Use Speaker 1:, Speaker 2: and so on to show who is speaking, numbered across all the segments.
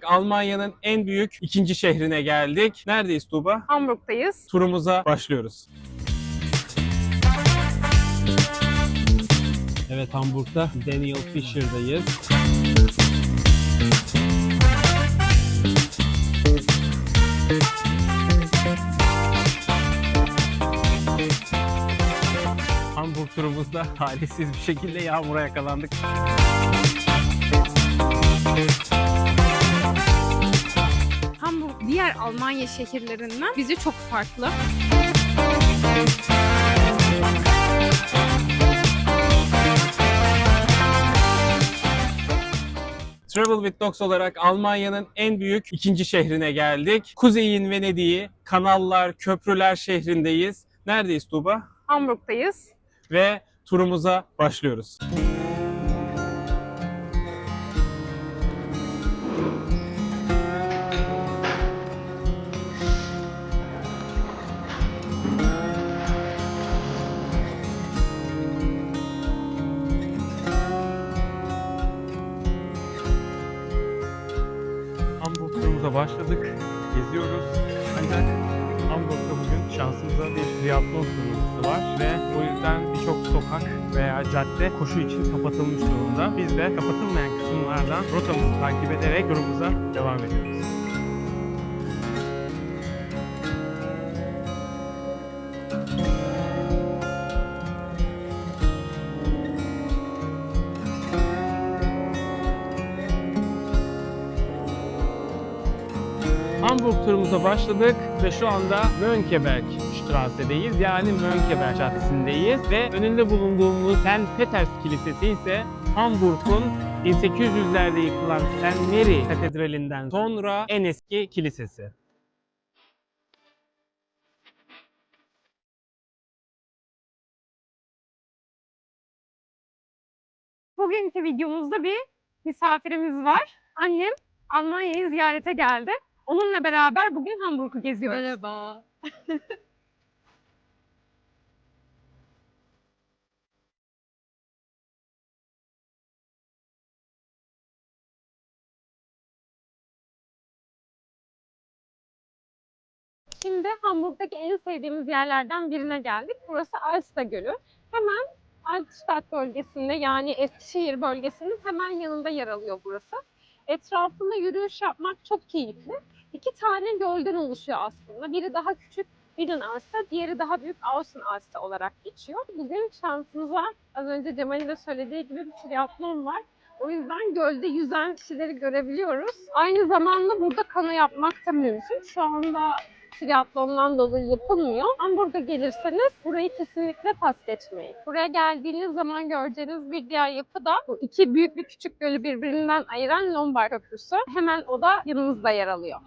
Speaker 1: Almanya'nın en büyük ikinci şehrine geldik. Neredeyiz Tuğba?
Speaker 2: Hamburg'dayız.
Speaker 1: Turumuza başlıyoruz. Evet, Hamburg'da Daniel Fischer'dayız. Hamburg turumuzda talihsiz bir şekilde yağmura yakalandık.
Speaker 2: Hamburg diğer Almanya şehirlerinden bizi çok farklı.
Speaker 1: Travel with Dogs olarak Almanya'nın en büyük ikinci şehrine geldik. Kuzey'in Venedik'i, kanallar, köprüler şehrindeyiz. Neredeyiz Tuğba?
Speaker 2: Hamburg'dayız.
Speaker 1: Ve turumuza başlıyoruz. Hamburg turumuza başladık. Geziyoruz. Ancak Hamburg'da bugün şansımıza bir triatlon turnuvası var ve o yüzden birçok sokak veya cadde koşu için kapatılmış durumda. Biz de kapatılmayan kısımlardan rotamızı takip ederek turumuza devam ediyoruz. Hamburg turumuza başladık ve şu anda Mönckebergstrasse'deyiz. Yani Mönckeberg Caddesi'ndeyiz ve önünde bulunduğumuz St. Peters Kilisesi ise Hamburg'un 1800'lerde yıkılan St. Mary Katedrali'nden sonra en eski kilisesi.
Speaker 2: Bugünkü videomuzda bir misafirimiz var. Annem Almanya'yı ziyarete geldi. Onunla beraber bugün Hamburg'u geziyoruz.
Speaker 3: Merhaba.
Speaker 2: Şimdi Hamburg'daki en sevdiğimiz yerlerden birine geldik. Burası Alster Gölü. Hemen Altstadt bölgesinde, yani Eskişehir bölgesinin hemen yanında yer alıyor burası. Etrafında yürüyüş yapmak çok keyifli. İki tane gölden oluşuyor aslında. Biri daha küçük, Wilden Alster, diğeri daha büyük Außen Alster olarak geçiyor. Bugün şansımıza az önce Cemal'in de söylediği gibi bir triatlon var. O yüzden gölde yüzen kişileri görebiliyoruz. Aynı zamanda burada kano yapmak da mümkün. Şu anda triatlondan dolayı yapılmıyor. Hamburg'a gelirseniz burayı kesinlikle pas geçmeyin. Buraya geldiğiniz zaman göreceğiniz bir diğer yapı da bu iki büyük ve küçük gölü birbirinden ayıran Lombard Köprüsü. Hemen o da yanımızda yer alıyor.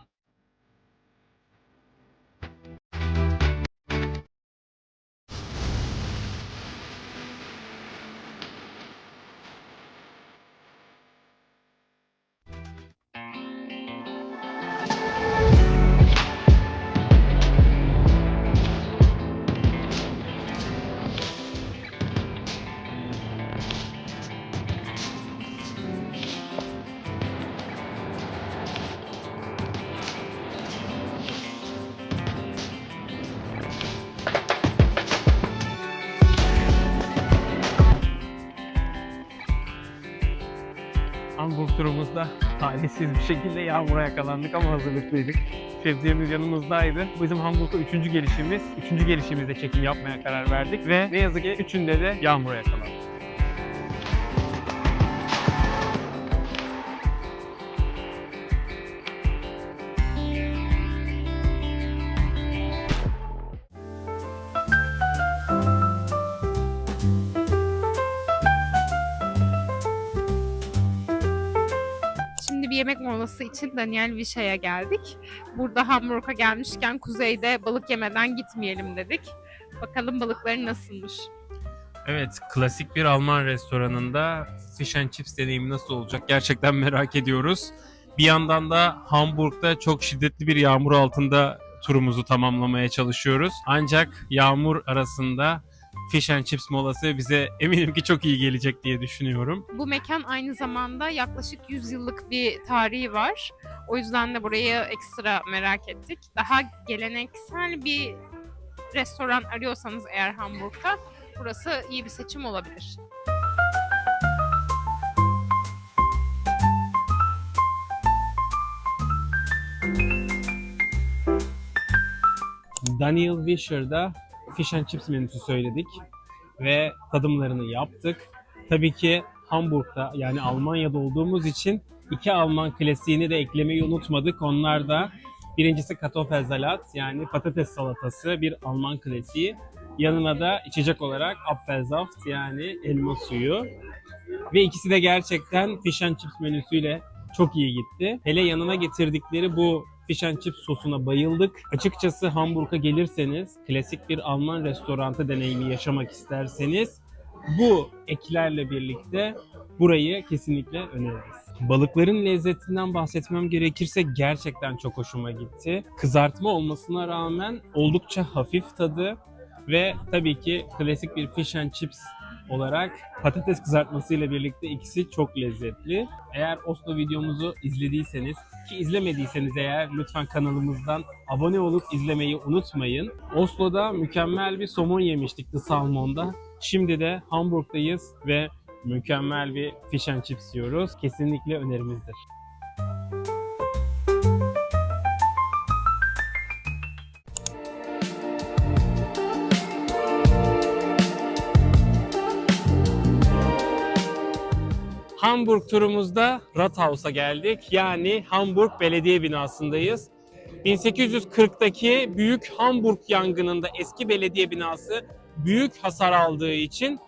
Speaker 1: Hamburg turumuzda talihsiz bir şekilde yağmura yakalandık ama hazırlıklıydık. Şemsiyemiz yanımızdaydı. Bizim Hamburg'a 3. gelişimiz. 3. gelişimizde çekim yapmaya karar verdik ve ne yazık ki 3'ünde de yağmura yakalandık.
Speaker 2: Şimdi bir yemek molası için Daniel Vişa'ya geldik. Burada Hamburg'a gelmişken kuzeyde balık yemeden gitmeyelim dedik. Bakalım balıkları nasılmış.
Speaker 1: Evet, klasik bir Alman restoranında fish and chips deneyimi nasıl olacak gerçekten merak ediyoruz. Bir yandan da Hamburg'da çok şiddetli bir yağmur altında turumuzu tamamlamaya çalışıyoruz. Ancak yağmur arasında fish and chips molası bize eminim ki çok iyi gelecek diye düşünüyorum.
Speaker 2: Bu mekan aynı zamanda yaklaşık 100 yıllık bir tarihi var. O yüzden de burayı ekstra merak ettik. Daha geleneksel bir restoran arıyorsanız eğer Hamburg'da burası iyi bir seçim olabilir.
Speaker 1: Daniel Wischer'da fish and chips menüsü söyledik ve tadımlarını yaptık. Tabii ki Hamburg'da yani Almanya'da olduğumuz için 2 Alman klasiğini de eklemeyi unutmadık. Onlar da birincisi Kartoffelsalat yani patates salatası, bir Alman klasiği. Yanına da içecek olarak Apfelsaft yani elma suyu. Ve ikisi de gerçekten fish and chips menüsüyle çok iyi gitti. Hele yanına getirdikleri bu fish and chips sosuna bayıldık. Açıkçası Hamburg'a gelirseniz, klasik bir Alman restoranı deneyimi yaşamak isterseniz bu eklerle birlikte burayı kesinlikle öneririz. Balıkların lezzetinden bahsetmem gerekirse gerçekten çok hoşuma gitti. Kızartma olmasına rağmen oldukça hafif tadı ve tabii ki klasik bir fish and chips olarak patates kızartması ile birlikte ikisi çok lezzetli. Eğer Oslo videomuzu izlediyseniz ki izlemediyseniz eğer lütfen kanalımızdan abone olup izlemeyi unutmayın. Oslo'da mükemmel bir somon yemiştik The Salmon'da. Şimdi de Hamburg'dayız ve mükemmel bir fish and chips yiyoruz. Kesinlikle önerimizdir. Hamburg turumuzda Rathaus'a geldik. Yani Hamburg Belediye Binası'ndayız. 1840'daki büyük Hamburg yangınında eski belediye binası büyük hasar aldığı için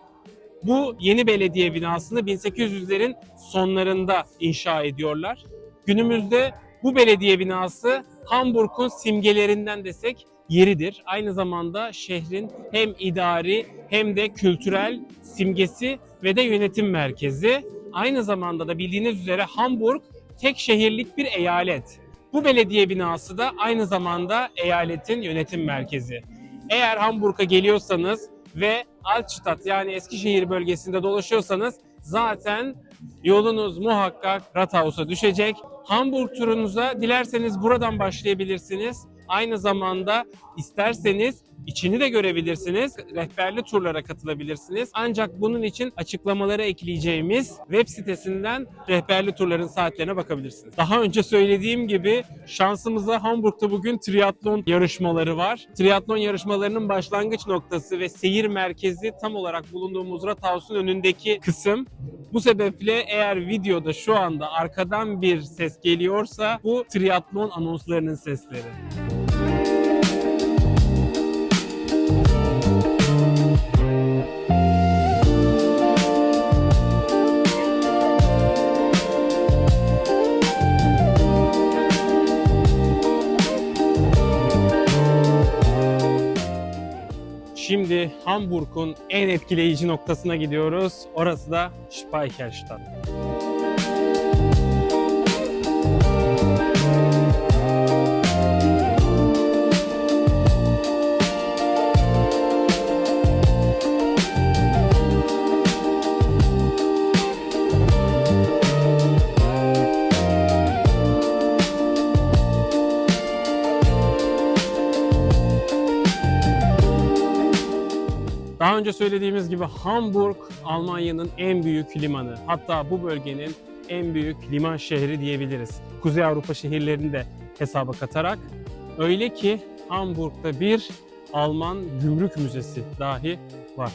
Speaker 1: bu yeni belediye binasını 1800'lerin sonlarında inşa ediyorlar. Günümüzde bu belediye binası Hamburg'un simgelerinden desek yeridir. Aynı zamanda şehrin hem idari hem de kültürel simgesi ve de yönetim merkezi. Aynı zamanda da bildiğiniz üzere Hamburg tek şehirlik bir eyalet. Bu belediye binası da aynı zamanda eyaletin yönetim merkezi. Eğer Hamburg'a geliyorsanız ve Altstadt yani Eskişehir bölgesinde dolaşıyorsanız zaten yolunuz muhakkak Rathaus'a düşecek. Hamburg turunuza dilerseniz buradan başlayabilirsiniz. Aynı zamanda isterseniz içini de görebilirsiniz. Rehberli turlara katılabilirsiniz. Ancak bunun için açıklamalara ekleyeceğimiz web sitesinden rehberli turların saatlerine bakabilirsiniz. Daha önce söylediğim gibi şansımıza Hamburg'da bugün triatlon yarışmaları var. Triatlon yarışmalarının başlangıç noktası ve seyir merkezi tam olarak bulunduğumuz Rathaus'un önündeki kısım. Bu sebeple eğer videoda şu anda arkadan bir ses geliyorsa bu triatlon anonslarının sesleri. Şimdi Hamburg'un en etkileyici noktasına gidiyoruz. Orası da Speicherstadt. Daha önce söylediğimiz gibi Hamburg, Almanya'nın en büyük limanı. Hatta bu bölgenin en büyük liman şehri diyebiliriz. Kuzey Avrupa şehirlerini de hesaba katarak. Öyle ki Hamburg'da bir Alman gümrük müzesi dahi var.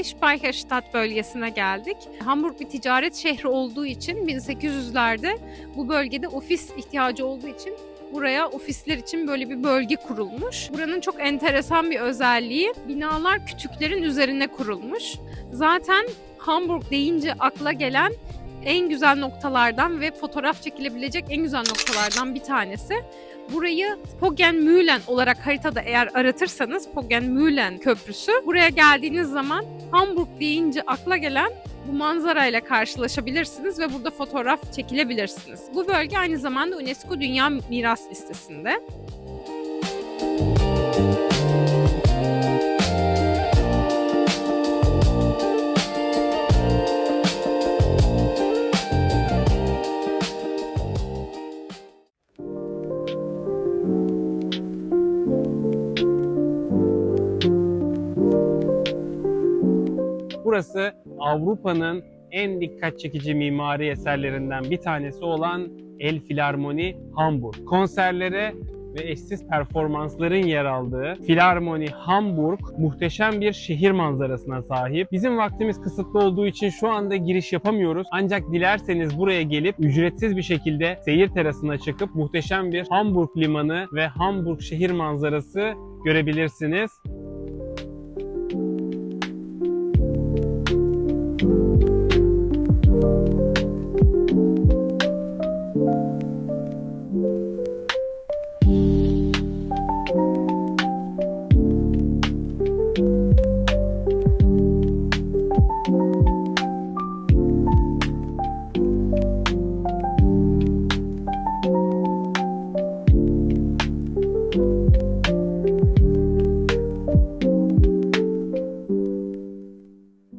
Speaker 2: Speicherstadt bölgesine geldik. Hamburg bir ticaret şehri olduğu için 1800'lerde bu bölgede ofis ihtiyacı olduğu için buraya ofisler için böyle bir bölge kurulmuş. Buranın çok enteresan bir özelliği, binalar kütüklerin üzerine kurulmuş. Zaten Hamburg deyince akla gelen en güzel noktalardan ve fotoğraf çekilebilecek en güzel noktalardan bir tanesi. Burayı Poggenmühlen olarak haritada eğer aratırsanız Poggenmühlen Köprüsü, buraya geldiğiniz zaman Hamburg deyince akla gelen bu manzarayla karşılaşabilirsiniz ve burada fotoğraf çekilebilirsiniz. Bu bölge aynı zamanda UNESCO Dünya Miras Listesi'nde.
Speaker 1: Burası Avrupa'nın en dikkat çekici mimari eserlerinden bir tanesi olan Elbphilharmonie Hamburg. Konserlere ve eşsiz performansların yer aldığı Philharmonie Hamburg muhteşem bir şehir manzarasına sahip. Bizim vaktimiz kısıtlı olduğu için şu anda giriş yapamıyoruz. Ancak dilerseniz buraya gelip ücretsiz bir şekilde seyir terasına çıkıp muhteşem bir Hamburg limanı ve Hamburg şehir manzarası görebilirsiniz.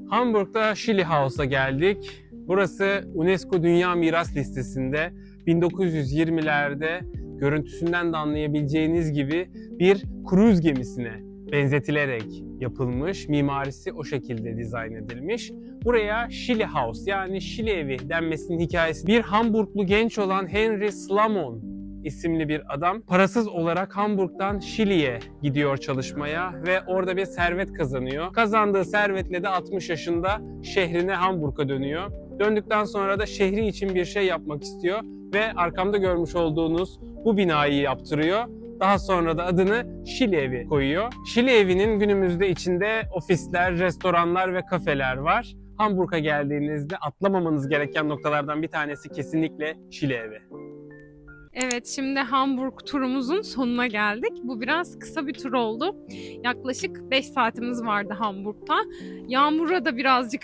Speaker 1: Hamburg'da Chili House'a geldik. Burası UNESCO Dünya Miras Listesi'nde 1920'lerde görüntüsünden de anlayabileceğiniz gibi bir kruz gemisine benzetilerek yapılmış. Mimarisi o şekilde dizayn edilmiş. Buraya Chili House yani Şili evi denmesinin hikayesi bir Hamburglu genç olan Henry Slamon isimli bir adam parasız olarak Hamburg'dan Şili'ye gidiyor çalışmaya ve orada bir servet kazanıyor. Kazandığı servetle de 60 yaşında şehrine Hamburg'a dönüyor. Döndükten sonra da şehri için bir şey yapmak istiyor ve arkamda görmüş olduğunuz bu binayı yaptırıyor. Daha sonra da adını Şili Evi koyuyor. Şili Evi'nin günümüzde içinde ofisler, restoranlar ve kafeler var. Hamburg'a geldiğinizde atlamamanız gereken noktalardan bir tanesi kesinlikle Şili Evi.
Speaker 2: Evet, şimdi Hamburg turumuzun sonuna geldik. Bu biraz kısa bir tur oldu. Yaklaşık 5 saatimiz vardı Hamburg'ta. Yağmura da birazcık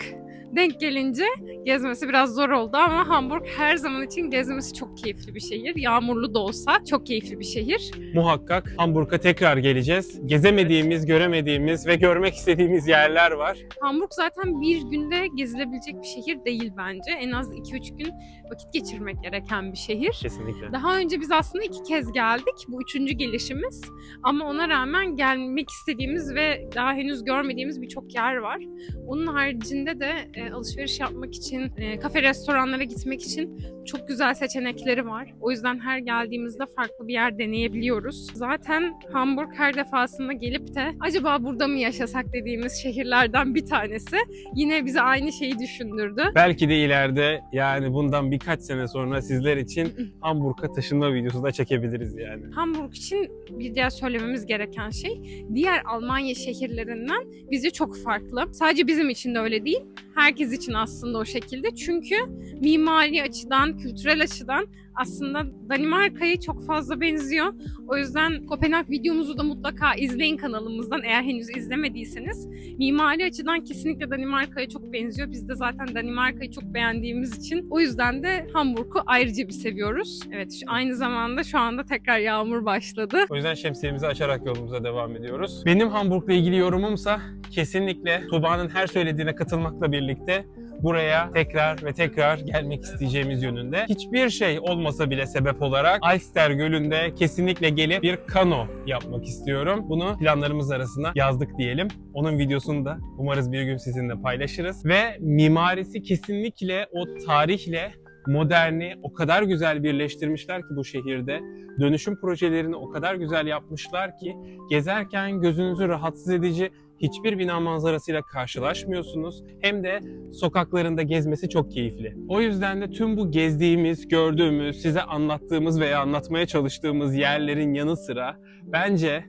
Speaker 2: denk gelince gezmesi biraz zor oldu ama Hamburg her zaman için gezmesi çok keyifli bir şehir. Yağmurlu da olsa çok keyifli bir şehir.
Speaker 1: Muhakkak Hamburg'a tekrar geleceğiz. Gezemediğimiz, göremediğimiz ve görmek istediğimiz yerler var.
Speaker 2: Hamburg zaten bir günde gezilebilecek bir şehir değil bence. En az 2-3 gün vakit geçirmek gereken bir şehir.
Speaker 1: Kesinlikle.
Speaker 2: Daha önce biz aslında 2 kez geldik. Bu 3. gelişimiz. Ama ona rağmen gelmek istediğimiz ve daha henüz görmediğimiz birçok yer var. Onun haricinde de alışveriş yapmak için, kafe restoranlara gitmek için çok güzel seçenekleri var. O yüzden her geldiğimizde farklı bir yer deneyebiliyoruz. Zaten Hamburg her defasında gelip de acaba burada mı yaşasak dediğimiz şehirlerden bir tanesi. Yine bize aynı şeyi düşündürdü.
Speaker 1: Belki de ileride yani bundan birkaç sene sonra sizler için Hamburg'a taşınma videosu da çekebiliriz yani.
Speaker 2: Hamburg için bir diğer söylememiz gereken şey, diğer Almanya şehirlerinden bizi çok farklı. Sadece bizim için de öyle değil, herkes için aslında o şekilde. Çünkü mimari açıdan, kültürel açıdan aslında Danimarka'ya çok fazla benziyor. O yüzden Kopenhag videomuzu da mutlaka izleyin kanalımızdan eğer henüz izlemediyseniz. Mimari açıdan kesinlikle Danimarka'ya çok benziyor. Biz de zaten Danimarka'yı çok beğendiğimiz için o yüzden de Hamburg'u ayrıca bir seviyoruz. Evet, aynı zamanda şu anda tekrar yağmur başladı.
Speaker 1: O yüzden şemsiyemizi açarak yolumuza devam ediyoruz. Benim Hamburg'la ilgili yorumumsa kesinlikle Tuğba'nın her söylediğine katılmakla birlikte buraya tekrar ve tekrar gelmek isteyeceğimiz yönünde. Hiçbir şey olmasa bile sebep olarak Alster Gölü'nde kesinlikle gelip bir kano yapmak istiyorum. Bunu planlarımız arasına yazdık diyelim. Onun videosunu da umarız bir gün sizinle paylaşırız. Ve mimarisi kesinlikle o tarihle moderni o kadar güzel birleştirmişler ki bu şehirde. Dönüşüm projelerini o kadar güzel yapmışlar ki gezerken gözünüzü rahatsız edici hiçbir bina manzarasıyla karşılaşmıyorsunuz. Hem de sokaklarında gezmesi çok keyifli. O yüzden de tüm bu gezdiğimiz, gördüğümüz, size anlattığımız veya anlatmaya çalıştığımız yerlerin yanı sıra bence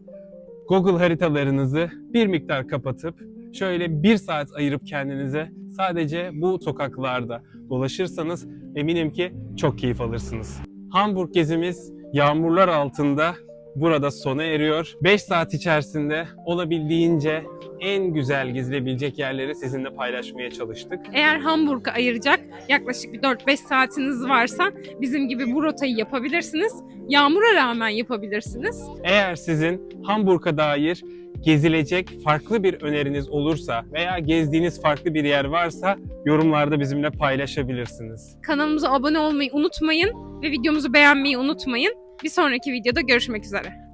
Speaker 1: Google haritalarınızı bir miktar kapatıp şöyle 1 saat ayırıp kendinize sadece bu sokaklarda, dolaşırsanız eminim ki çok keyif alırsınız. Hamburg gezimiz yağmurlar altında burada sona eriyor. 5 saat içerisinde olabildiğince en güzel gezilebilecek yerleri sizinle paylaşmaya çalıştık.
Speaker 2: Eğer Hamburg'a ayıracak yaklaşık bir 4-5 saatiniz varsa bizim gibi bu rotayı yapabilirsiniz. Yağmura rağmen yapabilirsiniz.
Speaker 1: Eğer sizin Hamburg'a dair gezilecek farklı bir öneriniz olursa veya gezdiğiniz farklı bir yer varsa yorumlarda bizimle paylaşabilirsiniz.
Speaker 2: Kanalımıza abone olmayı unutmayın ve videomuzu beğenmeyi unutmayın. Bir sonraki videoda görüşmek üzere.